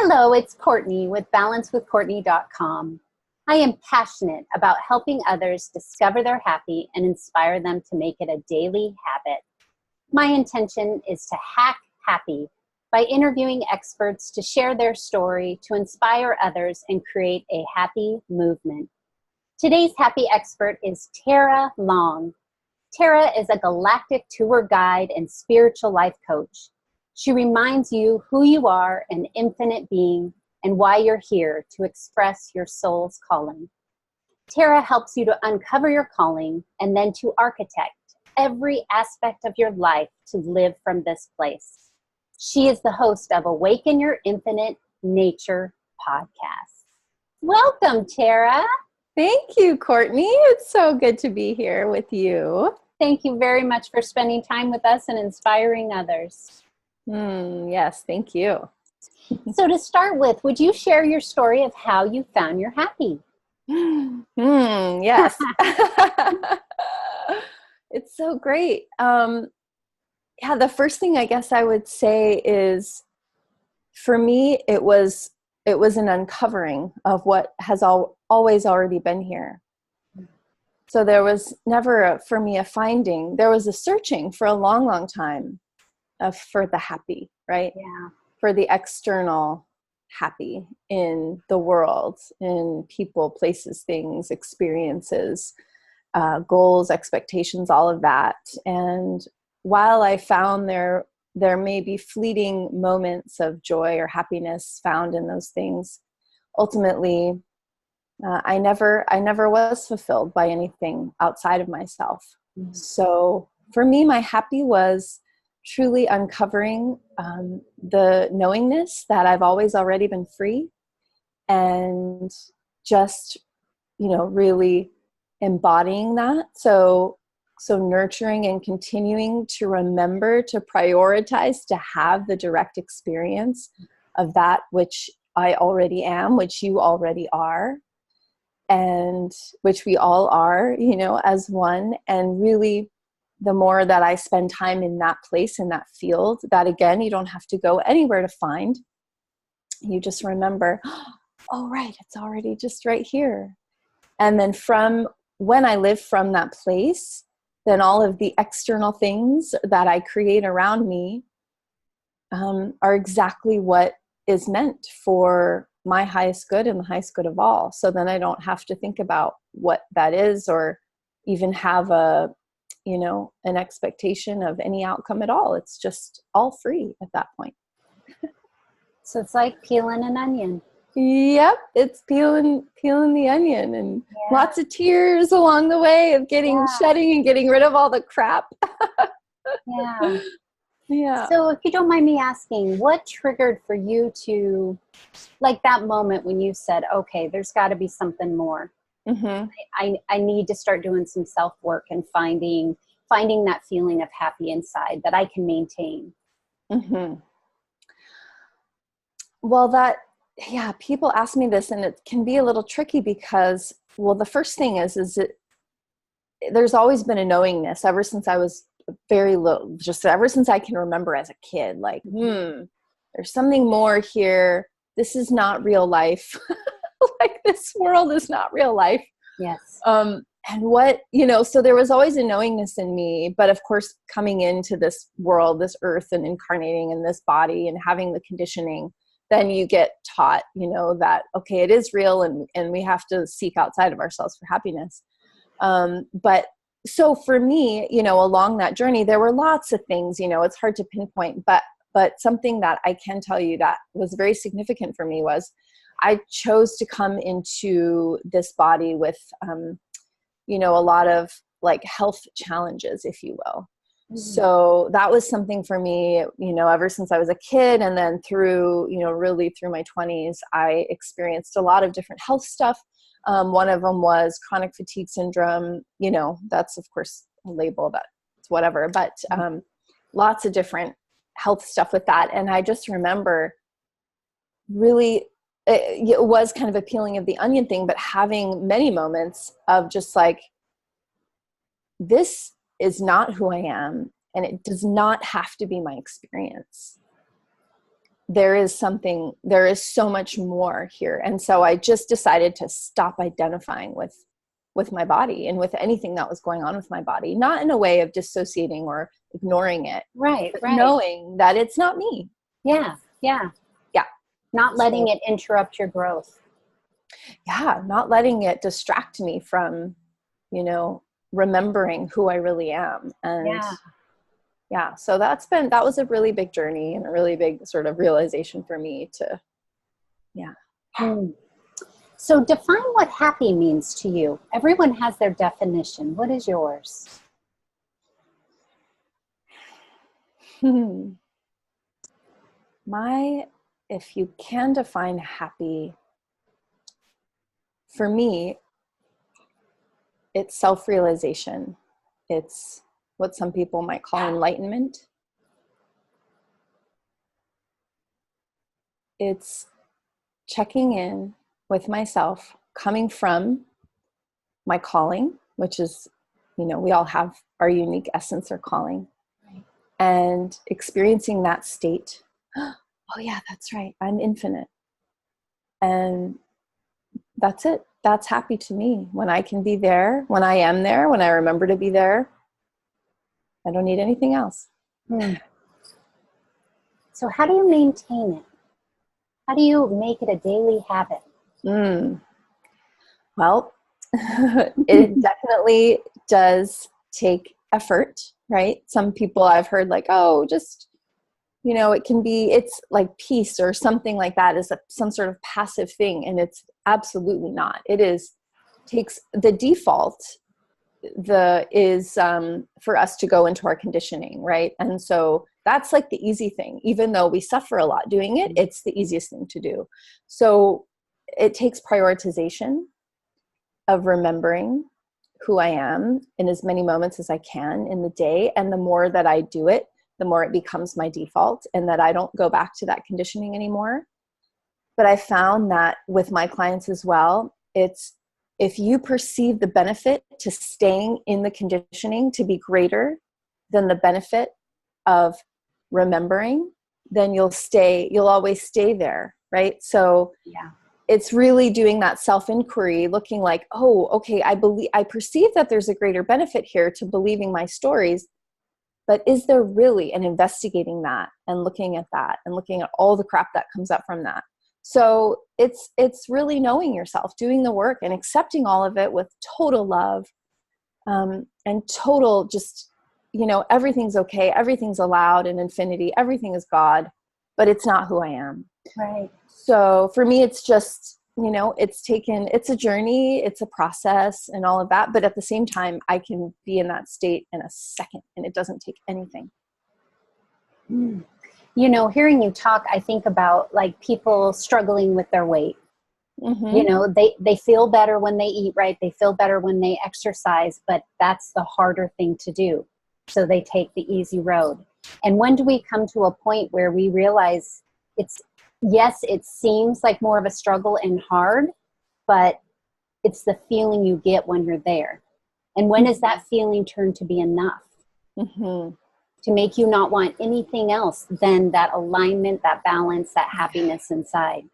Hello, it's Courtney with balancewithcourtney.com. I am passionate about helping others discover their happy and inspire them to make it a daily habit. My intention is to hack happy by interviewing experts to share their story, to inspire others and create a happy movement. Today's happy expert is Tarah Long. Tarah is a galactic tour guide and spiritual life coach. She reminds you who you are, an infinite being, and why you're here to express your soul's calling. Tarah helps you to uncover your calling and then to architect every aspect of your life to live from this place. She is the host of Awaken Your Infinite Nature podcast. Welcome, Tarah. Thank you, Courtney. It's so good to be here with you. Thank you very much for spending time with us and inspiring others. Yes, thank you. So to start with, would you share your story of how you found your happy? Yes. It's so great. The first thing I guess I would say is, for me, it was an uncovering of what has always already been here. So there was never for me a finding. There was a searching for a long, long time for the happy, right? Yeah. For the external happy in the world, in people, places, things, experiences, goals, expectations, all of that. And while I found there may be fleeting moments of joy or happiness found in those things, ultimately, I never was fulfilled by anything outside of myself. Mm-hmm. So for me, my happy was truly uncovering the knowingness that I've always already been free, and just, really embodying that. So nurturing and continuing to remember to prioritize, to have the direct experience of that which I already am, which you already are, and which we all are, as one. And really, the more that I spend time in that place, in that field, that again, you don't have to go anywhere to find. You just remember, oh, right, it's already just right here. And then from when I live from that place, then all of the external things that I create around me are exactly what is meant for my highest good and the highest good of all. So then I don't have to think about what that is, or even have an expectation of any outcome at all. It's just all free at that point. So it's like peeling an onion. Yep, it's peeling the onion, and lots of tears along the way of shedding and getting rid of all the crap. Yeah. Yeah. So if you don't mind me asking, what triggered for you to, like that moment when you said, okay, there's got to be something more. Mm-hmm. I need to start doing some self-work and finding that feeling of happy inside that I can maintain. Mm-hmm. Well, people ask me this, and it can be a little tricky because, the first thing is there's always been a knowingness ever since I was very little, just ever since I can remember as a kid, like, there's something more here. This is not real life. Like, this world is not real life. Yes. And what, so there was always a knowingness in me, but of course, coming into this world, this earth, and incarnating in this body and having the conditioning, then you get taught, that, okay, it is real, and we have to seek outside of ourselves for happiness. But so for me, along that journey, there were lots of things, it's hard to pinpoint, but something that I can tell you that was very significant for me was I chose to come into this body with, a lot of like health challenges, if you will. Mm-hmm. So that was something for me, ever since I was a kid, and then through, really through my 20s, I experienced a lot of different health stuff. One of them was chronic fatigue syndrome. That's of course a label, that's whatever, but lots of different health stuff with that. And I just remember really, it was kind of a peeling of the onion thing, but having many moments of just like, this is not who I am, and it does not have to be my experience. there is so much more here. And so I just decided to stop identifying with my body and with anything that was going on with my body, not in a way of dissociating or ignoring it. Right. Knowing that it's not me. Yeah. Not letting it interrupt your growth. Yeah. Not letting it distract me from, remembering who I really am. And so that was a really big journey and a really big sort of realization for me to, So define what happy means to you. Everyone has their definition. What is yours? If you can define happy, for me, it's self-realization. It's what some people might call enlightenment. It's checking in with myself, coming from my calling, which is, we all have our unique essence or calling, and experiencing that state. Oh yeah, that's right. I'm infinite. And that's it. That's happy to me. When I can be there, when I am there, when I remember to be there, I don't need anything else. So how do you maintain it? How do you make it a daily habit? Well, it definitely does take effort, right? Some people I've heard like, oh, just, it's like peace or something like that is some sort of passive thing. And it's absolutely not. Takes the default, for us to go into our conditioning, right? And so that's like the easy thing. Even though we suffer a lot doing it, it's the easiest thing to do. So it takes prioritization of remembering who I am in as many moments as I can in the day. And the more that I do it, the more it becomes my default, and that I don't go back to that conditioning anymore. But I found that with my clients as well, it's if you perceive the benefit to staying in the conditioning to be greater than the benefit of remembering, then you'll always stay there, right? So it's really doing that self-inquiry, looking like, oh, okay, I perceive that there's a greater benefit here to believing my stories, but is there really, and investigating that and looking at that and looking at all the crap that comes up from that. So it's really knowing yourself, doing the work and accepting all of it with total love, and total just, everything's okay. Everything's allowed in infinity. Everything is God, but it's not who I am. Right. So for me, it's just, it's a journey, it's a process and all of that. But at the same time, I can be in that state in a second and it doesn't take anything. Hearing you talk, I think about like people struggling with their weight. They feel better when they eat right. They feel better when they exercise, but that's the harder thing to do. So they take the easy road. And when do we come to a point where we realize it seems like more of a struggle and hard, but it's the feeling you get when you're there. And when does that feeling turn to be enough? To make you not want anything else than that alignment, that balance, that happiness inside.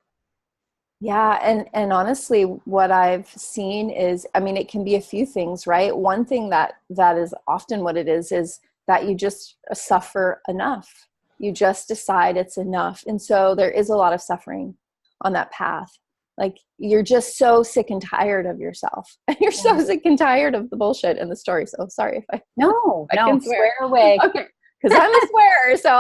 Yeah. And honestly, what I've seen is, it can be a few things, right? One thing that is often what it is that you just suffer enough. You just decide it's enough. And so there is a lot of suffering on that path. Like you're just so sick and tired of yourself. And you're so sick and tired of the bullshit and the story. So sorry if I can swear away. Okay. Because I'm a swearer, so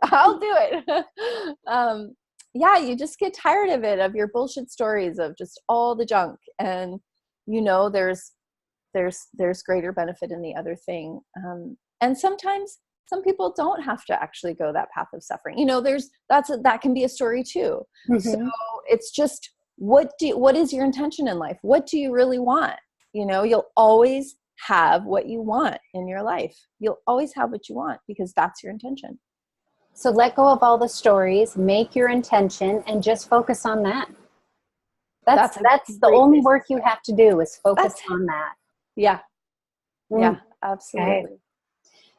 I'll do it. You just get tired of it, of your bullshit stories, of just all the junk. And there's greater benefit in the other thing. And sometimes some people don't have to actually go that path of suffering. That can be a story too. So it's just, what is your intention in life? What do you really want? You'll always have what you want in your life. You'll always have what you want because that's your intention. So let go of all the stories, make your intention, and just focus on that. That's the only work you have to do is focus on that. Yeah. Yeah, absolutely. Okay.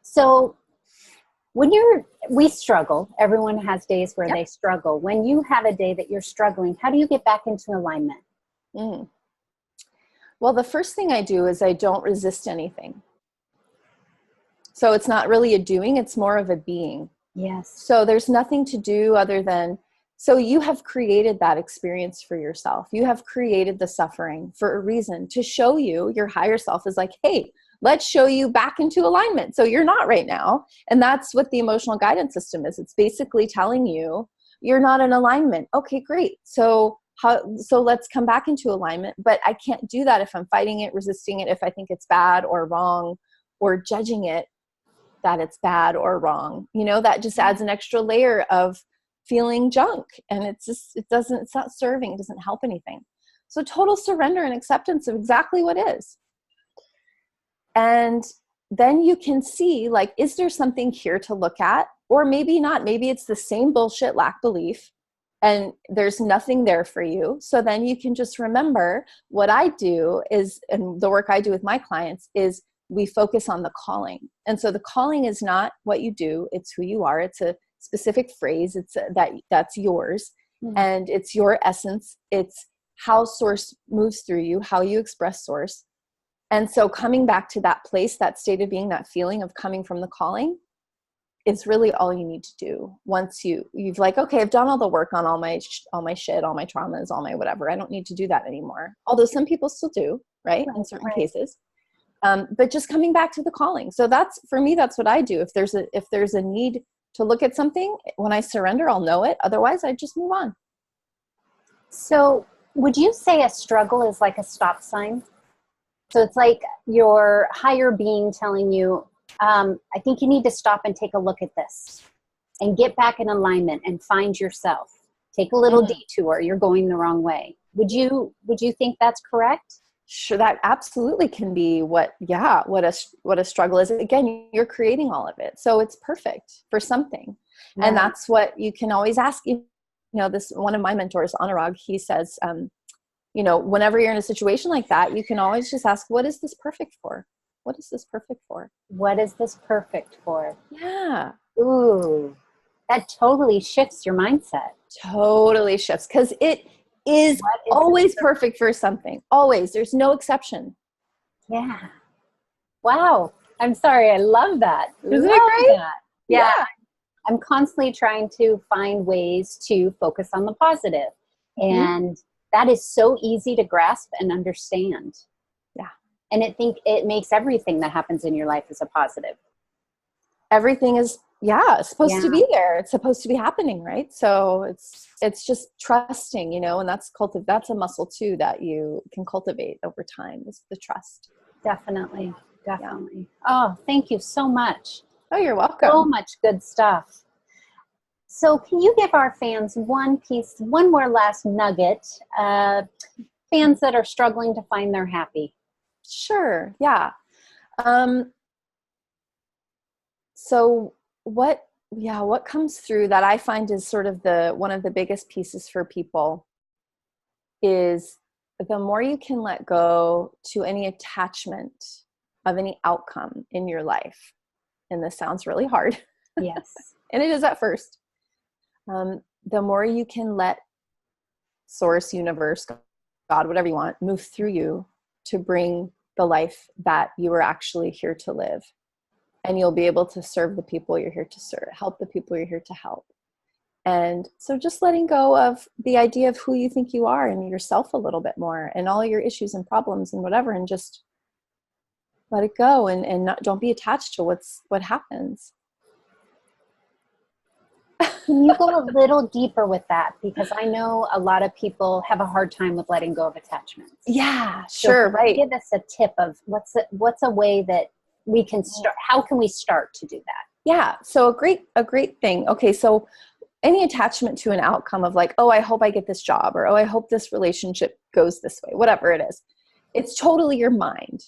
So We struggle. Everyone has days where they struggle. When you have a day that you're struggling, how do you get back into alignment? Well, the first thing I do is I don't resist anything. So it's not really a doing, it's more of a being. Yes. So there's nothing to do other than, so you have created that experience for yourself. You have created the suffering for a reason, to show you, your higher self is like, hey, let's show you back into alignment. So you're not right now. And that's what the emotional guidance system is. It's basically telling you you're not in alignment. Okay, great. So let's come back into alignment. But I can't do that if I'm fighting it, resisting it, if I think it's bad or wrong, or judging it that it's bad or wrong. You know, that just adds an extra layer of feeling junk. And it's not serving, it doesn't help anything. So total surrender and acceptance of exactly what is. And then you can see, like, is there something here to look at? Or maybe not. Maybe it's the same bullshit, lack belief, and there's nothing there for you. So then you can just remember, what I do is, and the work I do with my clients is, we focus on the calling. And so the calling is not what you do, it's who you are. It's a specific phrase. It's that's yours. And it's your essence. It's how source moves through you, how you express source. And so coming back to that place, that state of being, that feeling of coming from the calling, is really all you need to do. Once you've like, okay, I've done all the work on all my shit, all my traumas, all my whatever. I don't need to do that anymore. Although some people still do, right? In certain cases. But just coming back to the calling. So that's, for me, that's what I do. If there's a need to look at something, when I surrender, I'll know it. Otherwise, I just move on. So would you say a struggle is like a stop sign? So it's like your higher being telling you, I think you need to stop and take a look at this and get back in alignment and find yourself. Take a little detour. You're going the wrong way. Would you think that's correct? Sure, that absolutely can be what a struggle is. Again, you're creating all of it. So it's perfect for something. Yeah. And that's what you can always ask. You know, this, one of my mentors, Anurag, he says, you know, whenever you're in a situation like that, you can always just ask, what is this perfect for? What is this perfect for? What is this perfect for? Yeah. Ooh, that totally shifts your mindset. Totally shifts, because it is always perfect for something. Always. There's no exception. Yeah. Wow. I'm sorry. I love that. Isn't it great? That. Yeah. I'm constantly trying to find ways to focus on the positive. And that is so easy to grasp and understand. Yeah. And it makes everything that happens in your life as a positive. Everything is, supposed to be there. It's supposed to be happening, right? So it's just trusting, you know, and that's a muscle too that you can cultivate over time, is the trust. Definitely. Yeah. Oh, thank you so much. Oh, you're welcome. So much good stuff. So can you give our fans one more last nugget, fans that are struggling to find their happy? Sure. Yeah. So what comes through that I find is sort of one of the biggest pieces for people is, the more you can let go to any attachment of any outcome in your life. And this sounds really hard. Yes. And it is at first. The more you can let source, universe, God, whatever you want, move through you to bring the life that you are actually here to live. And you'll be able to serve the people you're here to serve, help the people you're here to help. And so just letting go of the idea of who you think you are and yourself a little bit more, and all your issues and problems and whatever, and just let it go, and don't be attached to what happens. Can you go a little deeper with that? Because I know a lot of people have a hard time with letting go of attachments. Yeah, sure. So right. Give us a tip of what's a way that we can start. How can we start to do that? Yeah. So a great thing. Okay. So any attachment to an outcome of like, oh, I hope I get this job, or, oh, I hope this relationship goes this way, whatever it is, it's totally your mind,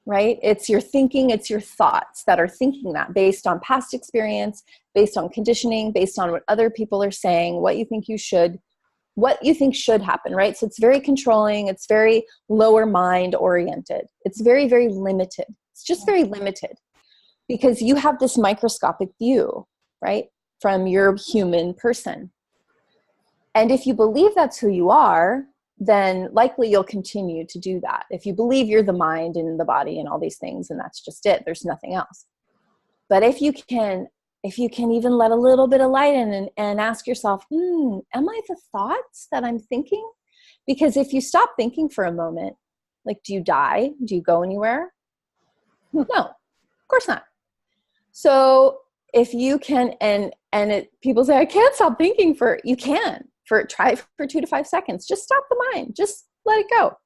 right? It's your thinking, it's your thoughts that are thinking that, based on past experience, based on conditioning, based on what other people are saying, what you think should happen, right? So it's very controlling. It's very lower mind oriented. It's very, very limited. It's just very limited. because you have this microscopic view, right, from your human person. And if you believe that's who you are, then likely you'll continue to do that. If you believe you're the mind and the body and all these things, and that's just it, there's nothing else. But if you can even let a little bit of light in and ask yourself, am I the thoughts that I'm thinking? Because if you stop thinking for a moment, like, do you die? Do you go anywhere? No, of course not. So if you can, people say, I can't stop thinking try for 2 to 5 seconds. Just stop the mind. Just let it go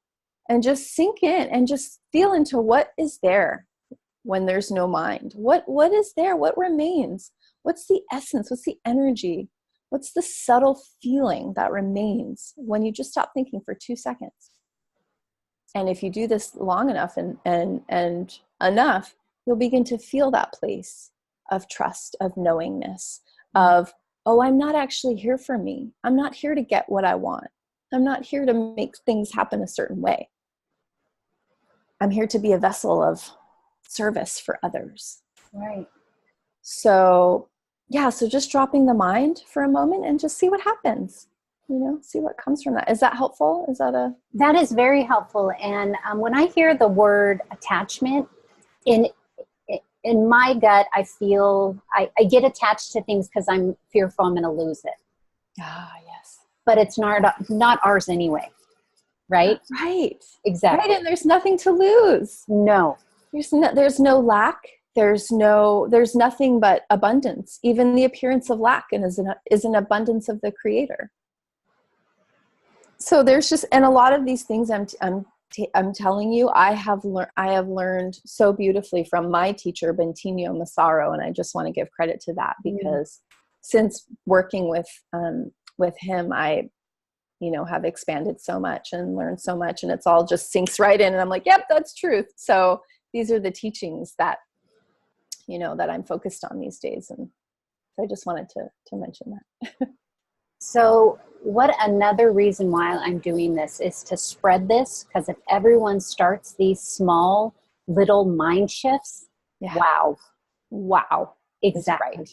and just sink in and just feel into what is there when there's no mind. What is there? What remains? What's the essence? What's the energy? What's the subtle feeling that remains when you just stop thinking for 2 seconds? And if you do this long enough and enough, you'll begin to feel that place of trust, of knowingness, of, oh, I'm not actually here for me. I'm not here to get what I want. I'm not here to make things happen a certain way. I'm here to be a vessel of service for others. Right. So, so just dropping the mind for a moment and just see what happens. See what comes from that. Is that helpful? That is very helpful. And when I hear the word attachment, in my gut, I feel I get attached to things because I'm fearful I'm going to lose it. Ah, yes. But it's not ours anyway, right? Right. Exactly. Right, and there's nothing to lose. No. There's no lack. There's nothing but abundance. Even the appearance of lack is an abundance of the Creator. So there's just, and a lot of these things I'm telling you, I have learned so beautifully from my teacher, Bentinho Massaro, and I just want to give credit to that because since working with him, I, have expanded so much and learned so much, and it's all just sinks right in, and I'm like, yep, that's truth. So these are the teachings that, that I'm focused on these days, and so I just wanted to mention that. So what another reason why I'm doing this is to spread this, because if everyone starts these small little mind shifts, wow. Exactly. Right.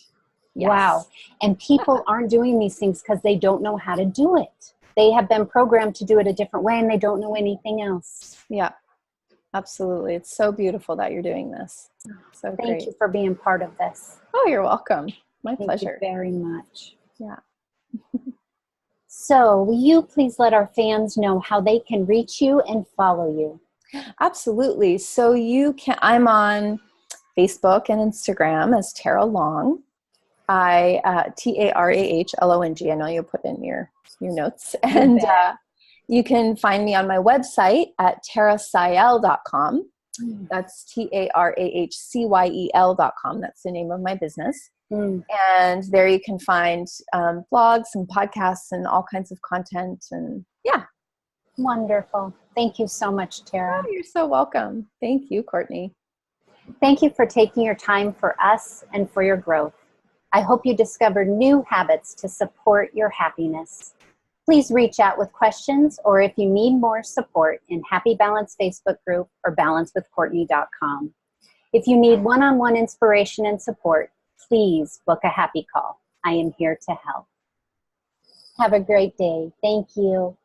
Yes. Wow. And people aren't doing these things because they don't know how to do it. They have been programmed to do it a different way and they don't know anything else. Yeah, absolutely. It's so beautiful that you're doing this. So Thank you for being part of this. Oh, you're welcome. My pleasure. Thank you very much. Yeah. So will you please let our fans know how they can reach you and follow you? Absolutely. So I'm on Facebook and Instagram as Tarah Long. TARAHLONG. I know you'll put in your notes. And you can find me on my website at tarahsyel.com. That's TARAHCYEL.com. That's the name of my business. And there you can find blogs and podcasts and all kinds of content. And Wonderful. Thank you so much, Tarah. Oh, you're so welcome. Thank you, Courtney. Thank you for taking your time for us and for your growth. I hope you discover new habits to support your happiness. Please reach out with questions or if you need more support in Happy Balance Facebook group or balancewithcourtney.com. If you need one-on-one inspiration and support, please book a happy call. I am here to help. Have a great day. Thank you.